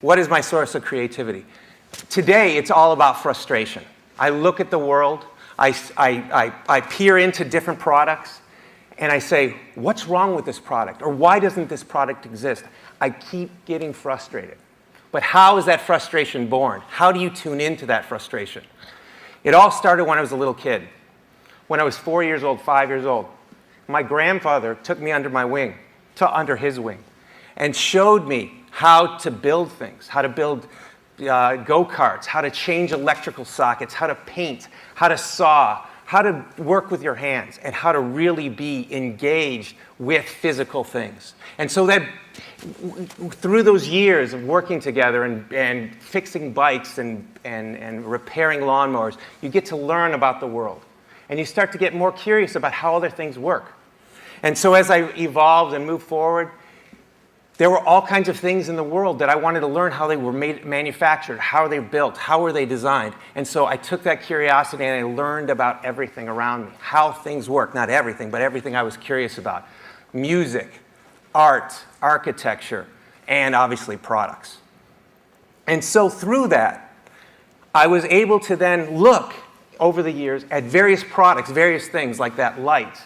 What is my source of creativity? Today, it's all about frustration. I look at the world, I peer into different products, and I say, what's wrong with this product? Or why doesn't this product exist? I keep getting frustrated. But how is that frustration born? How do you tune into that frustration? It all started when I was a little kid. When I was 4 years old, 5 years old, my grandfather took me under his wing, and showed me how to build things, how to build go-karts, how to change electrical sockets, how to paint, how to saw, how to work with your hands, and how to really be engaged with physical things. And so that through those years of working together and fixing bikes and repairing lawnmowers, you get to learn about the world. And you start to get more curious about how other things work. And so as I evolved and moved forward, there were all kinds of things in the world that I wanted to learn how they were manufactured, how they were built, how were they designed. And so I took that curiosity and I learned about everything around me, how things work. Not everything, but everything I was curious about. Music, art, architecture, and obviously products. And so through that, I was able to then look over the years at various products, various things like that light,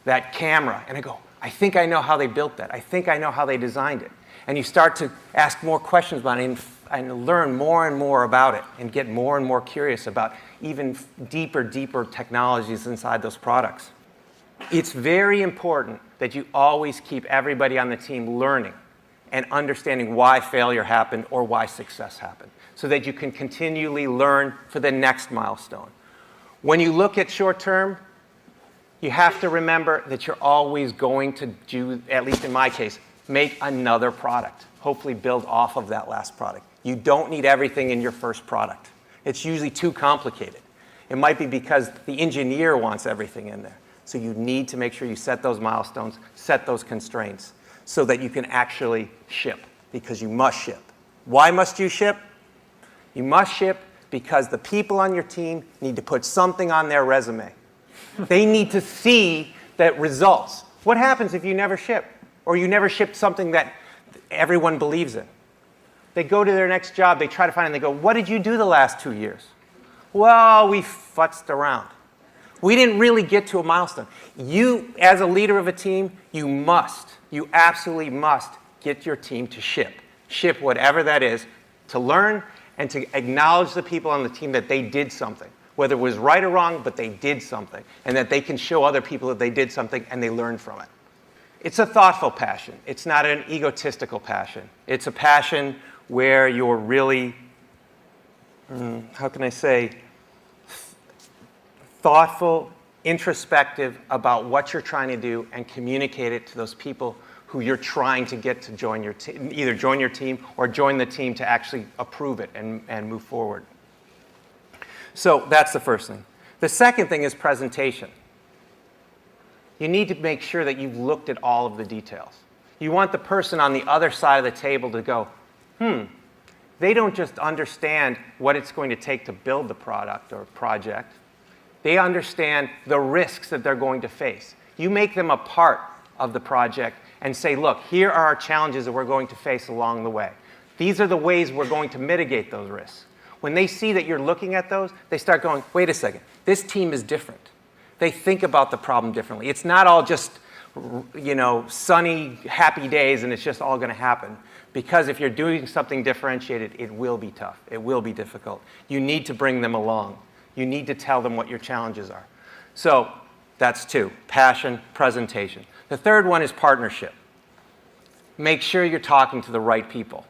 that camera, and I go, I think I know how they built that. I think I know how they designed it. And you start to ask more questions about it and learn more and more about it and get more and more curious about even deeper technologies inside those products. It's very important that you always keep everybody on the team learning and understanding why failure happened or why success happened, so that you can continually learn for the next milestone. When you look at short term, you have to remember that you're always going to do, at least in my case, make another product. Hopefully build off of that last product. You don't need everything in your first product. It's usually too complicated. It might be because the engineer wants everything in there. So you need to make sure you set those milestones, set those constraints, so that you can actually ship, because you must ship. Why must you ship? You must ship because the people on your team need to put something on their resume. They need to see that results. What happens if you never ship? Or you never ship something that everyone believes in? They go to their next job, they try to find it, and they go, what did you do the last 2 years? Well, we futzed around. We didn't really get to a milestone. You, as a leader of a team, you absolutely must get your team to ship. Ship whatever that is, to learn and to acknowledge the people on the team that they did something. Whether it was right or wrong, but they did something, and that they can show other people that they did something and they learned from it. It's a thoughtful passion. It's not an egotistical passion. It's a passion where you're really, how can I say, thoughtful, introspective about what you're trying to do and communicate it to those people who you're trying to get to join your team, either join your team or join the team to actually approve it and move forward. So that's the first thing. The second thing is presentation. You need to make sure that you've looked at all of the details. You want the person on the other side of the table to go, they don't just understand what it's going to take to build the product or project. They understand the risks that they're going to face. You make them a part of the project and say, look, here are our challenges that we're going to face along the way. These are the ways we're going to mitigate those risks. When they see that you're looking at those, they start going, wait a second, this team is different. They think about the problem differently. It's not all just, sunny, happy days and it's just all going to happen. Because if you're doing something differentiated, it will be tough. It will be difficult. You need to bring them along. You need to tell them what your challenges are. So that's two, passion, presentation. The third one is partnership. Make sure you're talking to the right people,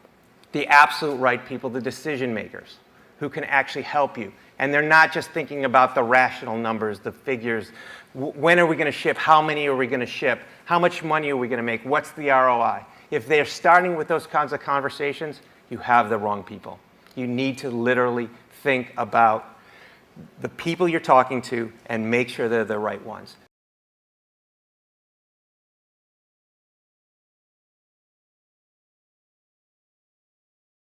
the absolute right people, the decision makers, who can actually help you. And they're not just thinking about the rational numbers, the figures. When are we going to ship? How many are we going to ship? How much money are we going to make? What's the ROI? If they're starting with those kinds of conversations, you have the wrong people. You need to literally think about the people you're talking to and make sure they're the right ones.